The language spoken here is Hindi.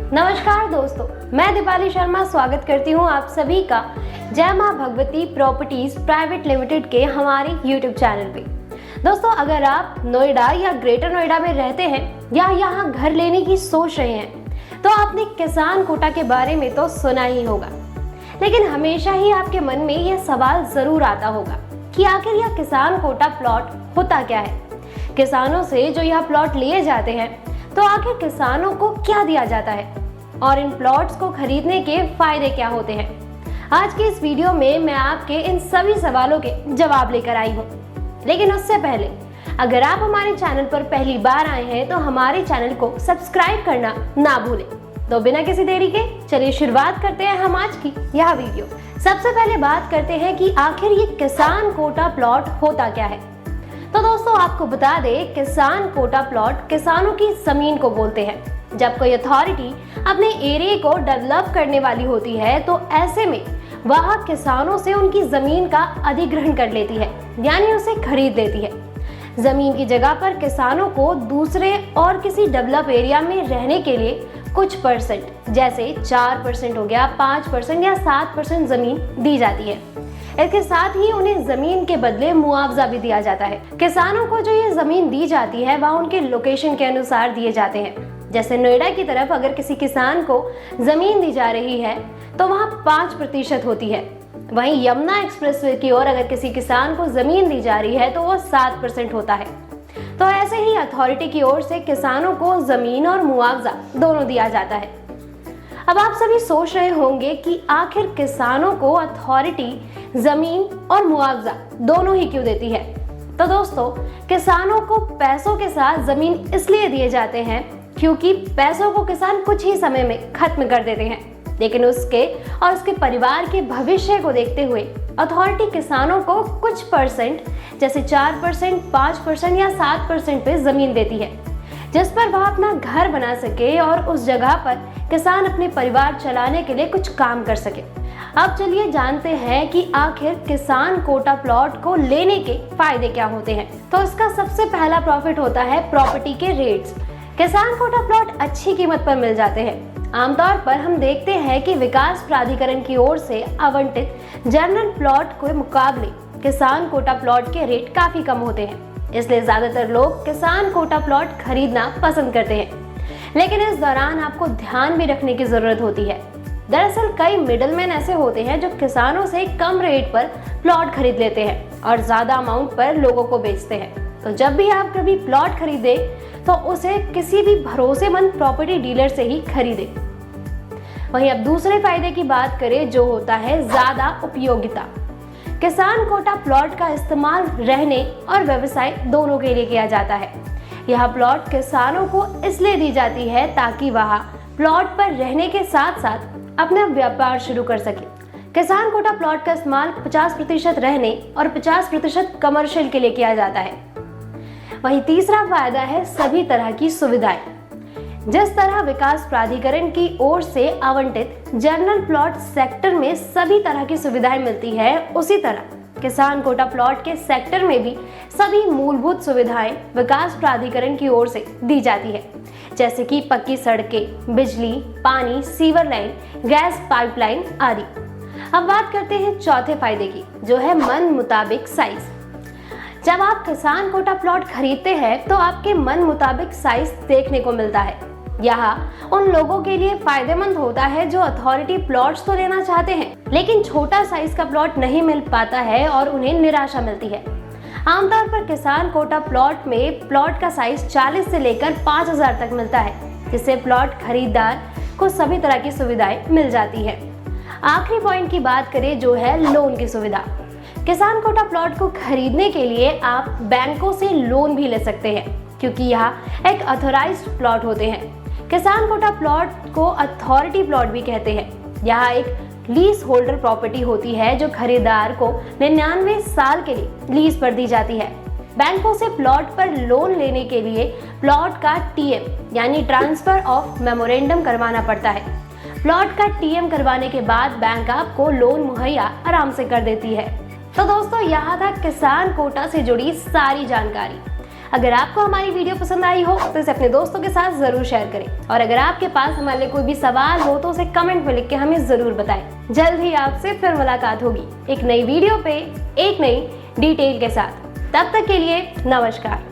नमस्कार दोस्तों, मैं दीपाली शर्मा स्वागत करती हूं आप सभी का जय मां भगवती प्रॉपर्टीज प्राइवेट लिमिटेड के हमारे YouTube चैनल पे। दोस्तों, अगर आप नोएडा या ग्रेटर नोएडा में रहते हैं या यहाँ घर लेने की सोच रहे हैं तो आपने किसान कोटा के बारे में तो सुना ही होगा, लेकिन हमेशा ही आपके मन में यह सवाल जरूर आता होगा कि आखिर यह किसान कोटा प्लॉट होता क्या है। किसानों से जो यह प्लॉट लिए जाते हैं तो आखिर किसानों को क्या दिया जाता है और इन प्लॉट्स को खरीदने के फायदे क्या होते हैं। आज की इस वीडियो में मैं आपके इन सभी सवालों के जवाब लेकर आई हूँ। लेकिन उससे पहले अगर आप हमारे चैनल पर पहली बार आए हैं तो हमारे चैनल को सब्सक्राइब करना ना भूलें। तो बिना किसी देरी के चलिए शुरुआत करते हैं हम आज की यह वीडियो। सबसे पहले बात करते हैं कि आखिर ये किसान कोटा प्लॉट होता क्या है। तो दोस्तों, आपको बता दें, किसान कोटा प्लॉट किसानों की जमीन को बोलते हैं। जब कोई अथॉरिटी अपने एरिया को डेवलप करने वाली होती है तो ऐसे में वह किसानों से उनकी जमीन का अधिग्रहण कर लेती है, यानी उसे खरीद लेती है। जमीन की जगह पर किसानों को दूसरे और किसी डेवलप एरिया में रहने के लिए कुछ परसेंट, जैसे 4% हो गया, 5% या 7% जमीन दी जाती है। इसके साथ ही उन्हें जमीन के बदले मुआवजा भी दिया जाता है। किसानों को जो ये जमीन दी जाती है वह उनके लोकेशन के अनुसार दिए जाते हैं। जैसे नोएडा की तरफ अगर किसी किसान को जमीन दी जा रही है तो वहाँ 5% होती है। वहीं यमुना एक्सप्रेसवे की ओर अगर किसी किसान को जमीन दी जा रही है तो वो 7% होता है। तो ऐसे ही अथॉरिटी की ओर से किसानों को जमीन और मुआवजा दोनों दिया जाता है। अब आप सभी सोच रहे होंगे कि आखिर किसानों को अथॉरिटी जमीन और मुआवजा दोनों ही क्यों देती है। तो दोस्तों, किसानों को पैसों के साथ जमीन इसलिए दिए जाते हैं क्योंकि पैसों को किसान कुछ ही समय में खत्म कर देते हैं, लेकिन उसके और उसके परिवार के भविष्य को देखते हुए अथॉरिटी किसानों को कुछ परसेंट, जैसे 4%, 5% या 7% पे जमीन देती है, जिस पर वह अपना घर बना सके और उस जगह पर किसान अपने परिवार चलाने के लिए कुछ काम कर सके। अब चलिए जानते हैं कि आखिर किसान कोटा प्लॉट को लेने के फायदे क्या होते हैं। तो इसका सबसे पहला प्रॉफिट होता है प्रॉपर्टी के रेट्स। किसान कोटा प्लॉट अच्छी कीमत पर मिल जाते हैं। आमतौर पर हम देखते हैं कि विकास प्राधिकरण की ओर से आवंटित जनरल प्लॉट के मुकाबले किसान कोटा प्लॉट के रेट काफी कम होते हैं, इसलिए ज्यादातर लोग किसान कोटा प्लॉट खरीदना पसंद करते हैं। लेकिन इस दौरान आपको ध्यान भी रखने की जरूरत होती है। दरअसल कई मिडलमैन ऐसे होते हैं जो किसानों से कम रेट पर प्लॉट खरीद लेते हैं और ज्यादा अमाउंट पर लोगों को बेचते हैं। तो जब भी आप कभी प्लॉट खरीदे तो उसे किसी भी भरोसेमंद प्रॉपर्टी डीलर से ही खरीदे। वहीं अब दूसरे फायदे की बात करें, जो होता है ज्यादा उपयोगिता। किसान कोटा प्लॉट का इस्तेमाल रहने और व्यवसाय दोनों के लिए किया जाता है। यह प्लॉट किसानों को इसलिए दी जाती है ताकि वह प्लॉट पर रहने के साथ साथ अपना व्यापार शुरू कर सके। किसान कोटा प्लॉट का इस्तेमाल 50% रहने और 50% कमर्शियल के लिए किया जाता है। वहीं तीसरा फायदा है सभी तरह की सुविधाएं। जिस तरह विकास प्राधिकरण की ओर से आवंटित जनरल प्लॉट सेक्टर में सभी तरह की सुविधाएं मिलती है, उसी तरह किसान कोटा प्लॉट के सेक्टर में भी सभी मूलभूत सुविधाएं विकास प्राधिकरण की ओर से दी जाती है, जैसे कि पक्की सड़कें, बिजली, पानी, सीवर लाइन, गैस पाइपलाइन आदि। अब बात करते हैं चौथे फायदे की, जो है मन मुताबिक साइज। जब आप किसान कोटा प्लॉट खरीदते हैं तो आपके मन मुताबिक साइज देखने को मिलता है। यह उन लोगों के लिए फायदेमंद होता है जो अथॉरिटी प्लॉट्स तो लेना चाहते हैं, लेकिन छोटा साइज का प्लॉट नहीं मिल पाता है और उन्हें निराशा मिलती है। आमतौर पर किसान कोटा प्लॉट में प्लॉट का साइज 40 से लेकर 5000 तक मिलता है, जिससे प्लॉट खरीदार को सभी तरह की सुविधाएं मिल जाती है। आखिरी पॉइंट की बात करें, जो है लोन की सुविधा। किसान कोटा प्लॉट को खरीदने के लिए आप बैंकों से लोन भी ले सकते हैं, क्योंकि यह एक ऑथराइज्ड प्लॉट होते हैं। किसान कोटा प्लॉट को अथॉरिटी प्लॉट भी कहते हैं। यह एक लीज होल्डर प्रॉपर्टी होती है जो खरीदार को 99 साल के लिए लीज पर दी जाती है। बैंकों से प्लॉट पर लोन लेने के लिए प्लॉट का टीएम यानी ट्रांसफर ऑफ मेमोरेंडम करवाना पड़ता है। प्लॉट का टीएम करवाने के बाद बैंक आपको लोन मुहैया आराम से कर देती है। तो दोस्तों, यहाँ था किसान कोटा से जुड़ी सारी जानकारी। अगर आपको हमारी वीडियो पसंद आई हो तो इसे अपने दोस्तों के साथ जरूर शेयर करें, और अगर आपके पास हमारे लिए कोई भी सवाल हो तो उसे कमेंट में लिख के हमें जरूर बताएं। जल्द ही आपसे फिर मुलाकात होगी एक नई वीडियो पे एक नई डिटेल के साथ। तब तक के लिए नमस्कार।